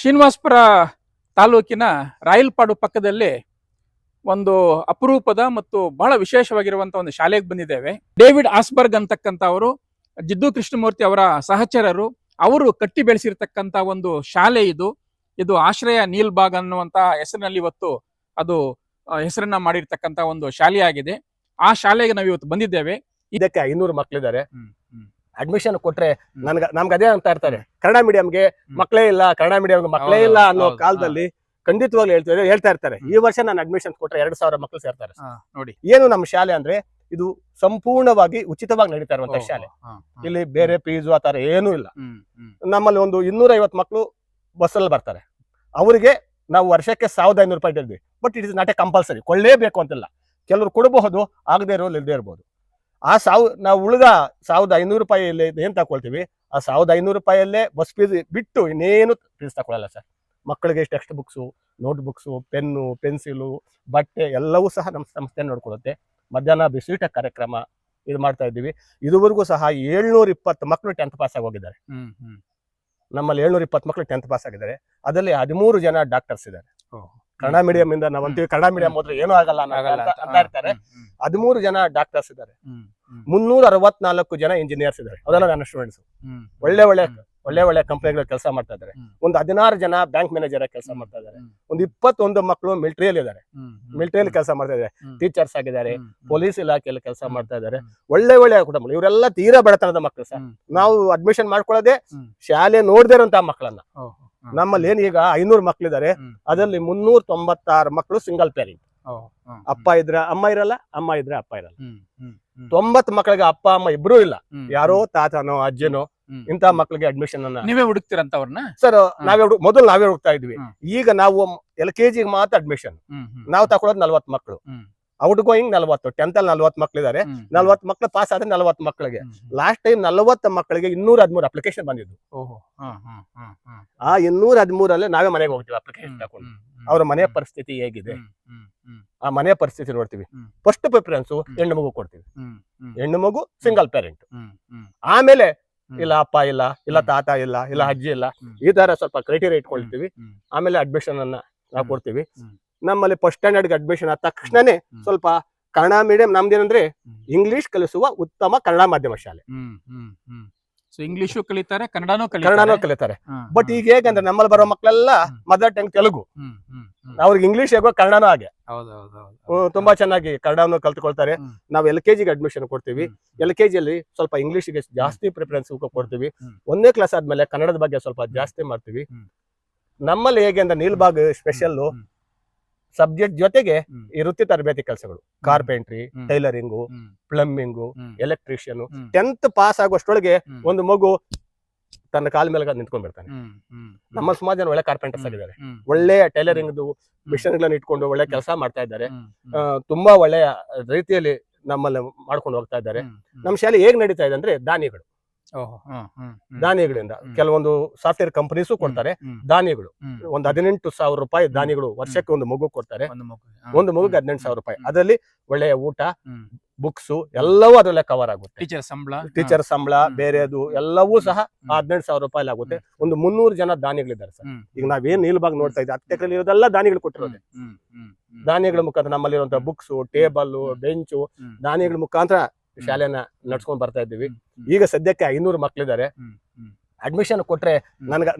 ಶ್ರೀನಿವಾಸಪುರ ತಾಲೂಕಿನ ರಾಯಲಪಾಡು ಪಕ್ಕದಲ್ಲಿ ಒಂದು ಅಪರೂಪದ ಮತ್ತು ಬಹಳ ವಿಶೇಷವಾಗಿರುವಂತಹ ಒಂದು ಶಾಲೆಗೆ ಬಂದಿದ್ದೇವೆ. ಡೇವಿಡ್ ಆಸ್ಬರ್ಗ್ ಅಂತಕ್ಕಂಥ ಅವರು ಜಿದ್ದು ಕೃಷ್ಣಮೂರ್ತಿ ಅವರ ಸಹಚರರು, ಅವರು ಕಟ್ಟಿ ಬೆಳೆಸಿರ್ತಕ್ಕಂಥ ಒಂದು ಶಾಲೆ ಇದು. ಇದು ಆಶ್ರಯ ನೀಲ್ಬಾಗ್ ಅನ್ನುವಂತ ಹೆಸರಿನಲ್ಲಿ ಇವತ್ತು ಅದು ಹೆಸರನ್ನ ಮಾಡಿರ್ತಕ್ಕಂಥ ಒಂದು ಶಾಲೆಯಾಗಿದೆ. ಆ ಶಾಲೆಗೆ ನಾವು ಇವತ್ತು ಬಂದಿದ್ದೇವೆ. ಇದಕ್ಕೆ 500 ಮಕ್ಕಳಿದ್ದಾರೆ. ಅಡ್ಮಿಷನ್ ಕೊಟ್ರೆ ನಮ್ಗೆ ಅದೇ ಅಂತ ಇರ್ತಾರೆ, ಕನ್ನಡ ಮೀಡಿಯಂಗೆ ಮಕ್ಕಳೇ ಇಲ್ಲ, ಕನ್ನಡ ಮೀಡಿಯಂಗೆ ಮಕ್ಕಳೇ ಇಲ್ಲ ಅನ್ನೋ ಕಾಲದಲ್ಲಿ ಖಂಡಿತವಾಗ್ಲೂ ಹೇಳ್ತಾ ಇರ್ತಾರೆ. ಈ ವರ್ಷ ನಾನು ಅಡ್ಮಿಷನ್ ಕೊಟ್ರೆ 2000 ಮಕ್ಕಳು ಸೇರ್ತಾರೆ. ನೋಡಿ, ಏನು ನಮ್ಮ ಶಾಲೆ ಅಂದ್ರೆ ಇದು ಸಂಪೂರ್ಣವಾಗಿ ಉಚಿತವಾಗಿ ನಡೀತಾ ಇರುವಂತ ಶಾಲೆ. ಇಲ್ಲಿ ಬೇರೆ ಫೀಸು ಆತರ ಏನೂ ಇಲ್ಲ. ನಮ್ಮಲ್ಲಿ ಒಂದು 250 ಮಕ್ಕಳು ಬಸ್ಸಲ್ಲಿ ಬರ್ತಾರೆ. ಅವರಿಗೆ ನಾವು ವರ್ಷಕ್ಕೆ 1500 ರೂಪಾಯಿ ಇಟ್ಟಿದ್ವಿ. But it is not a compulsory, ಕೊಳ್ಳೇಬೇಕು ಅಂತಿಲ್ಲ. ಕೆಲವರು ಕೊಡಬಹುದು, ಆಗದೆ ಇರೋರು ಇಲ್ಲದೆ ಇರ್ಬೋದು. ಆ ನಾವು ಉಳಿದ 1500 ರೂಪಾಯಿಯಲ್ಲಿ ಏನ್ ತಗೊಳ್ತೀವಿ, ಆ 1500 ರೂಪಾಯಿಯಲ್ಲೇ ಬಸ್ ಫೀಸ್ ಬಿಟ್ಟು ಇನ್ನೇನು ಫೀಸ್ ತಗೊಳ್ಳಲ್ಲ ಸರ್. ಮಕ್ಕಳಿಗೆ text books, note books, pen, pencil, ಬಟ್ಟೆ ಎಲ್ಲವೂ ಸಹ ನಮ್ಮ ಸಂಸ್ಥೆ ನೋಡ್ಕೊಳ್ಳುತ್ತೆ. ಮಧ್ಯಾಹ್ನ ಬಿಸಿಯೂಟ ಕಾರ್ಯಕ್ರಮ ಇದು ಮಾಡ್ತಾ ಇದ್ದೀವಿ. ಇದುವರೆಗೂ ಸಹ 720 ಮಕ್ಕಳು 10th ಪಾಸ್ ಆಗಿ ಹೋಗಿದ್ದಾರೆ. ನಮ್ಮಲ್ಲಿ 720 ಮಕ್ಕಳು 10th ಪಾಸ್ ಆಗಿದ್ದಾರೆ. ಅದರಲ್ಲಿ 13 ಜನ ಡಾಕ್ಟರ್ಸ್ ಇದ್ದಾರೆ. ಕನ್ನಡ ಮೀಡಿಯಂ ಇಂದ ನಾವಂತೀವಿ, ಕನ್ನಡ ಮೀಡಿಯಂ ಹೋದ್ರೆ ಏನೂ ಆಗಲ್ಲ ಅಂತ ಇರ್ತಾರೆ. 13 ಜನ ಡಾಕ್ಟರ್ಸ್ ಇದ್ದಾರೆ. 364 ಜನ ಇಂಜಿನಿಯರ್ಸ್ ಇದ್ದಾರೆ. ಅದೆಲ್ಲ ನನ್ನ ಸ್ಟೂಡೆಂಟ್ಸ್. ಒಳ್ಳೆ ಒಳ್ಳೆ ಕಂಪನಿಗಳು ಕೆಲಸ ಮಾಡ್ತಾ ಇದ್ದಾರೆ. ಒಂದು 16 ಜನ ಬ್ಯಾಂಕ್ ಮ್ಯಾನೇಜರ್ ಕೆಲಸ ಮಾಡ್ತಾ ಇದ್ದಾರೆ. ಒಂದು 21 ಮಕ್ಕಳು ಮಿಲಿಟರಿಯಲ್ಲಿ ಇದ್ದಾರೆ. ಮಿಲಿಟರಿಯಲ್ಲಿ ಕೆಲಸ ಮಾಡ್ತಾ ಇದ್ದಾರೆ. ಟೀಚರ್ಸ್ ಆಗಿದ್ದಾರೆ, ಪೊಲೀಸ್ ಇಲಾಖೆಯಲ್ಲಿ ಕೆಲಸ ಮಾಡ್ತಾ ಇದ್ದಾರೆ. ಒಳ್ಳೆ ಕುಟುಂಬಗಳು. ಇವರೆಲ್ಲ ತೀರಾ ಬಡತನದ ಮಕ್ಕಳು ಸರ್. ನಾವು ಅಡ್ಮಿಷನ್ ಮಾಡ್ಕೊಳ್ಳೋದೇ ಶಾಲೆ ನೋಡದೇ ಇರುವಂತಹ ಮಕ್ಕಳನ್ನ. ನಮ್ಮಲ್ಲಿ ಏನ್ ಈಗ 500 ಮಕ್ಕಳಿದ್ದಾರೆ. ಅದರಲ್ಲಿ 396 ಮಕ್ಕಳು ಸಿಂಗಲ್ ಪೇರೆಂಟ್. ಅಪ್ಪ ಇದ್ರೆ ಅಮ್ಮ ಇರಲ್ಲ, ಅಮ್ಮ ಇದ್ರೆ ಅಪ್ಪ ಇರಲ್ಲ. 90 ಮಕ್ಕಳಿಗೆ ಅಪ್ಪ ಅಮ್ಮ ಇಬ್ರು ಇಲ್ಲ, ಯಾರೋ ತಾತನೋ ಅಜ್ಜನೋ ಇಂತ ಮಕ್ಕಳಿಗೆ ಅಡ್ಮಿಷನ್ ಅನ್ನ ನೀವೇ ಹುಡುಕ್ತಿರಂತವ್ರನ್ನ ಸರ್. ಮೊದಲು ನಾವೇ ಹುಡುಕ್ತಾ ಇದ್ವಿ. ಈಗ ನಾವು LKG ಮಾತ್ರ ಅಡ್ಮಿಷನ್ ನಾವು ತಗೊಳ್ಳೋದು 40 ಮಕ್ಕಳು. ಔಟ್ ಗೋಯಿಂಗ್ 40, 10th ಅಲ್ಲಿ 40 ಮಕ್ಕಳಿದ್ದಾರೆ. 40 ಮಕ್ಕಳು ಪಾಸ್ ಆದ್ರೆ 40 ಮಕ್ಕಳಿಗೆ. ಲಾಸ್ಟ್ ಟೈಮ್ 40 ಮಕ್ಕಳಿಗೆ 213 ಅಪ್ಲಿಕೇಶನ್ ಬಂದಿದ್ದು. ಆ 213 ನಾವೇ ಮನೆಗೆ ಹೋಗ್ತೀವಿ ಅಪ್ಲಿಕೇಶನ್ ತಗೊಂಡು. ಅವ್ರ ಮನೆ ಪರಿಸ್ಥಿತಿ ಹೇಗಿದೆ, ಆ ಮನೆ ಪರಿಸ್ಥಿತಿ ನೋಡ್ತೀವಿ. ಫಸ್ಟ್ ಪ್ರಿಫರೆನ್ಸ್ ಹೆಣ್ಣು ಮಗು ಕೊಡ್ತೀವಿ. ಹೆಣ್ಣು ಮಗು ಸಿಂಗಲ್ ಪೇರೆಂಟ್. ಆಮೇಲೆ ಇಲ್ಲ ಅಪ್ಪ ಇಲ್ಲ, ಇಲ್ಲ ತಾತ ಇಲ್ಲ, ಇಲ್ಲ ಅಜ್ಜಿ ಇಲ್ಲ, ಈ ತರ ಸ್ವಲ್ಪ ಕ್ರೈಟೀರಿಯಾ ಇಟ್ಕೊಳ್ತೀವಿ. ಆಮೇಲೆ ಅಡ್ಮಿಷನ್ ಅನ್ನ ನಾವು ಕೊಡ್ತೀವಿ. ನಮ್ಮಲ್ಲಿ ಫಸ್ಟ್ ಸ್ಟ್ಯಾಂಡರ್ಡ್ ಅಡ್ಮಿಷನ್ ಆದ ತಕ್ಷಣನೇ ಸ್ವಲ್ಪ ಕನ್ನಡ ಮೀಡಿಯಂ ನಮ್ದೇನಂದ್ರೆ ಇಂಗ್ಲಿಷ್ ಕಲಿಸುವ ಉತ್ತಮ ಕನ್ನಡ ಮಾಧ್ಯಮ ಶಾಲೆ. ಇಂಗ್ಲಿಷು ಕಲಿತಾರೆ, ಕನ್ನಡನೂ ಕಲಿತಾರೆ. ಬಟ್ ಈಗ ಹೇಗಂದ್ರೆ ನಮ್ಮಲ್ಲಿ ಬರೋ ಮಕ್ಕಳೆಲ್ಲ ಮದರ್ ಟಂಗ್ ತೆಲುಗು, ಅವ್ರಿಗೆ ಇಂಗ್ಲಿಷ್ ಹೇಗೋ ಕನ್ನಡನೂ ಹಾಗೆ ತುಂಬಾ ಚೆನ್ನಾಗಿ ಕನ್ನಡವನ್ನು ಕಲ್ತ್ಕೊಳ್ತಾರೆ. ನಾವು LKG ಅಡ್ಮಿಷನ್ ಕೊಡ್ತೀವಿ. LKG ಅಲ್ಲಿ ಸ್ವಲ್ಪ ಇಂಗ್ಲಿಷ್ಗೆ ಜಾಸ್ತಿ ಪ್ರಿಫರೆನ್ಸ್ ಕೊಡ್ತೀವಿ. 1ನೇ ಕ್ಲಾಸ್ ಆದ್ಮೇಲೆ ಕನ್ನಡದ ಬಗ್ಗೆ ಸ್ವಲ್ಪ ಜಾಸ್ತಿ ಮಾಡ್ತೀವಿ. ನಮ್ಮಲ್ಲಿ ಹೇಗೆ ಅಂದ್ರೆ ನೀಲ್ಬಾಗ್ ಸ್ಪೆಷಲ್ ಸಬ್ಜೆಕ್ಟ್ ಜೊತೆಗೆ ಈ ವೃತ್ತಿ ತರಬೇತಿ ಕೆಲಸಗಳು, carpentry, tailoring, plumbing, electrician. 10th pass ಆಗುವಷ್ಟೊಳಗೆ ಒಂದು ಮಗು ತನ್ನ ಕಾಲ ಮೇಲೆ ನಿಂತ್ಕೊಂಡ್ಬಿಡ್ತಾನೆ. ನಮ್ಮ ಸಮಾಜ ಒಳ್ಳೆ ಕಾರ್ಪೆಂಟರ್ಸ್ ಆಗಿದ್ದಾರೆ. ಒಳ್ಳೆ ಟೈಲರಿಂಗ್ ಮಿಷನ್ ಗಳನ್ನ ಇಟ್ಕೊಂಡು ಒಳ್ಳೆ ಕೆಲಸ ಮಾಡ್ತಾ ಇದ್ದಾರೆ. ತುಂಬಾ ಒಳ್ಳೆಯ ರೀತಿಯಲ್ಲಿ ನಮ್ಮಲ್ಲಿ ಮಾಡ್ಕೊಂಡು ಹೋಗ್ತಾ ಇದ್ದಾರೆ. ನಮ್ಮ ಶಾಲೆ ಹೇಗ್ ನಡೀತಾ ಇದೆ ಅಂದ್ರೆ ದಾನಿಗಳಿಂದ ಕೆಲವೊಂದು ಸಾಫ್ಟ್ವೇರ್ ಕಂಪನೀಸು ಕೊಡ್ತಾರೆ. ದಾನಿಗಳು ಒಂದು 18,000 ರೂಪಾಯಿ ದಾನಿಗಳು ವರ್ಷಕ್ಕೆ ಒಂದು ಮಗು ಕೊಡ್ತಾರೆ. ಒಂದು ಮಗುಗೆ 18,000 ರೂಪಾಯಿ. ಅದರಲ್ಲಿ ಒಳ್ಳೆಯ ಊಟ, ಬುಕ್ಸ್ ಎಲ್ಲವೂ ಅದರಲ್ಲೇ ಕವರ್ ಆಗುತ್ತೆ. ಟೀಚರ್ ಸಂಬಳ ಬೇರೆದು ಎಲ್ಲವೂ ಸಹ 18,000 ರೂಪಾಯಿ ಆಗುತ್ತೆ. ಒಂದು 300 ಜನ ದಾನಿಗಳಿದ್ದಾರೆ ಸರ್. ಈಗ ನಾವೇನ್ ನೀಲ್ಬಾಗ್ ನೋಡ್ತಾ ಇದ್ದೀವಿ, 10 ಎಕರೆ ಇರೋದೆಲ್ಲ ದಾನಿಗಳು ಕೊಟ್ಟಿರೋದೆ. ದಾನಿಗಳ ಮುಖಾಂತರ ನಮ್ಮಲ್ಲಿರುವಂತಹ ಬುಕ್ಸ್, ಟೇಬಲ್, ಬೆಂಚು ದಾನಿಗಳ ಮುಖಾಂತರ ಶಾಲೆನ ನಡ್ಸ್ಕೊಂಡ್ ಬರ್ತಾ ಇದ್ದೀವಿ. ಈಗ ಸದ್ಯಕ್ಕೆ 500 ಮಕ್ಕಳಿದ್ದಾರೆ. ಅಡ್ಮಿಷನ್ ಕೊಟ್ರೆ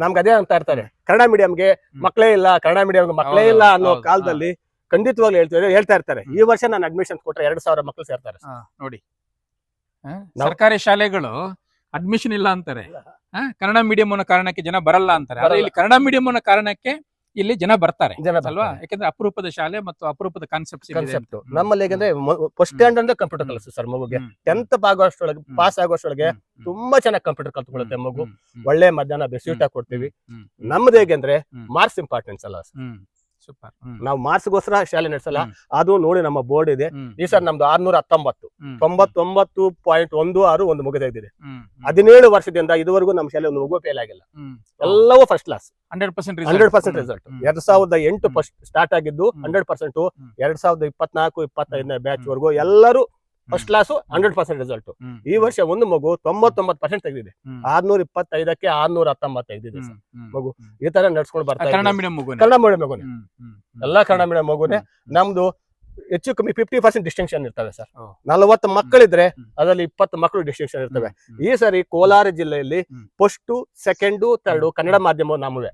ನಮ್ಗೆ ಅದೇ ಅಂತ ಇರ್ತಾರೆ, ಕನ್ನಡ ಮೀಡಿಯಂಗೆ ಮಕ್ಕಳೇ ಇಲ್ಲ, ಕನ್ನಡ ಮೀಡಿಯಂಗೆ ಮಕ್ಕಳೇ ಇಲ್ಲ ಅನ್ನೋ ಕಾಲದಲ್ಲಿ ಖಂಡಿತವಾಗ್ಲೂ ಹೇಳ್ತಾ ಇರ್ತಾರೆ. ಈ ವರ್ಷ ನಾನು ಅಡ್ಮಿಷನ್ ಕೊಟ್ರೆ 2000 ಮಕ್ಕಳು ಸೇರ್ತಾರೆ. ನೋಡಿ, ಸರ್ಕಾರಿ ಶಾಲೆಗಳು ಅಡ್ಮಿಷನ್ ಇಲ್ಲ ಅಂತಾರೆ, ಕನ್ನಡ ಮೀಡಿಯಂ ಅನ್ನೋ ಕಾರಣಕ್ಕೆ ಜನ ಬರಲ್ಲ ಅಂತಾರೆ. ಆದ್ರೆ ಇಲ್ಲಿ ಕನ್ನಡ ಮೀಡಿಯಂ ಅನ್ನೋ ಕಾರಣಕ್ಕೆ ಇಲ್ಲಿ ಜನ ಬರ್ತಾರೆ ಅಲ್ವಾ? ಯಾಕಂದ್ರೆ ಅಪರೂಪದ ಶಾಲೆ ಮತ್ತು ಅಪರೂಪದ ಕಾನ್ಸೆಪ್ಟ್ ನಮ್ಮಲ್ಲಿ. ಹೇಗಂದ್ರೆ ಫಸ್ಟ್ ಸ್ಟ್ಯಾಂಡ್ ಅಂದ್ರೆ ಕಂಪ್ಯೂಟರ್ ಕಲಿಸ್ತು ಸರ್ ಮಗುಗೆ. 10th ಪಾಸ್ ಆಗೋಷ್ಟೊಳಗೆ ತುಂಬಾ ಚೆನ್ನಾಗಿ ಕಂಪ್ಯೂಟರ್ ಕಲ್ತ್ಕೊಳ್ಳುತ್ತೆ ಮಗು. ಒಳ್ಳೆ ಮಧ್ಯಾಹ್ನ ಬಿಸಿಯೂಟ ಕೊಡ್ತೀವಿ. ನಮ್ದು ಹೇಗೆಂದ್ರೆ ಮಾರ್ಕ್ಸ್ ಇಂಪಾರ್ಟೆನ್ಸ್ ಅಲ್ಲ ಸರ್. ನಾವು ಮಾರ್ಕ್ಸ್ಗೋಸ್ಕರ ಶಾಲೆ ನಡೆಸಲ್ಲ. ಅದು ನೋಡಿ ನಮ್ಮ ಬೋರ್ಡ್ ಇದೆ. ಈ ಸರ್ ನಮ್ದು 619 99.16 ಒಂದು ಮಗು ತೆಗೆದಿದೆ. 17 ವರ್ಷದಿಂದ ಇದುವರೆಗೂ ನಮ್ಮ ಶಾಲೆ ಒಂದು ಮಗು ಫೇಲ್ ಆಗಿಲ್ಲ. ಎಲ್ಲವೂ first class, 100% result. 2008 first start ಆಗಿದ್ದು 100%. 2024-25 ಬ್ಯಾಚ್ ವರೆಗೂ ಎಲ್ಲರೂ ಫಸ್ಟ್ ಕ್ಲಾಸ್ 100% ರಿಸಲ್ಟ್. ಈ ವರ್ಷ ಒಂದು ಮಗು 99% ತೆಗೆದಿದೆ. 625ಕ್ಕೆ 619 ತೆಗೆದಿದೆ ಸರ್ ಮಗು. ಈ ತರ ನಡ್ಸ್ಕೊಂಡು ಬರ್ತಾ ಕನ್ನಡ ಇದ್ದೀವಿ. ಮೀಡಿಯಂ ಮಗು. ಕನ್ನಡ ಮೀಡಿಯಂ ಮಗುನೇ, ಎಲ್ಲಾ ಕನ್ನಡ ಮೀಡಿಯಂ ಮಗುನೇ. ನಮ್ದು ಹೆಚ್ಚು ಕಮ್ಮಿ 50% ಡಿಸ್ಟಿಂಕ್ಷನ್ ಇರ್ತವೆ ಸರ್. 40 ಮಕ್ಕಳಿದ್ರೆ ಅದರಲ್ಲಿ 20 ಮಕ್ಕಳು ಡಿಸ್ಟಿಂಕ್ಷನ್ ಇರ್ತವೆ. ಈ ಸರಿ ಕೋಲಾರ ಜಿಲ್ಲೆಯಲ್ಲಿ ಫಸ್ಟ್, ಸೆಕೆಂಡ್, ಥರ್ಡ್ ಕನ್ನಡ ಮಾಧ್ಯಮ ನಮ್ಮವೇ.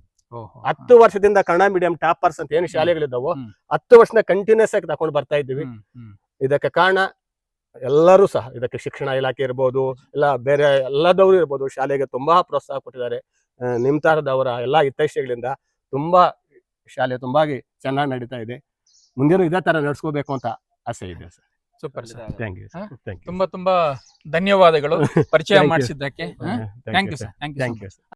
10 ವರ್ಷದಿಂದ ಕನ್ನಡ ಮೀಡಿಯಂ ಟಾಪರ್ಸ್ ಅಂತ ಏನು ಶಾಲೆಗಳಿದ್ದಾವೋ 10 ವರ್ಷದ ಕಂಟಿನ್ಯೂಸ್ ಆಗಿ ತಗೊಂಡು ಬರ್ತಾ ಇದ್ದೀವಿ. ಇದಕ್ಕೆ ಕಾರಣ ಎಲ್ಲರೂ ಸಹ, ಇದಕ್ಕೆ ಶಿಕ್ಷಣ ಇಲಾಖೆ ಇರ್ಬೋದು, ಎಲ್ಲ ಬೇರೆ ಎಲ್ಲದವರು ಇರ್ಬೋದು, ಶಾಲೆಗೆ ತುಂಬಾ ಪ್ರೋತ್ಸಾಹ ಕೊಟ್ಟಿದ್ದಾರೆ. ನಿಮ್ ತರದವರ ಎಲ್ಲಾ ಹಿತೈಷಿಗಳಿಂದ ತುಂಬಾ ಶಾಲೆ ತುಂಬಾಗಿ ಚೆನ್ನಾಗಿ ನಡೀತಾ ಇದೆ. ಮುಂದಿನ ಇದೇ ತರ ನಡ್ಸ್ಕೋಬೇಕು ಅಂತ ಆಸೆ ಇದೆ sir. Super sir. Thank you. ತುಂಬಾ ಧನ್ಯವಾದಗಳು ಪರಿಚಯ ಮಾಡಿಸಿದ್ದಕ್ಕೆ. Thank you sir. Thank you.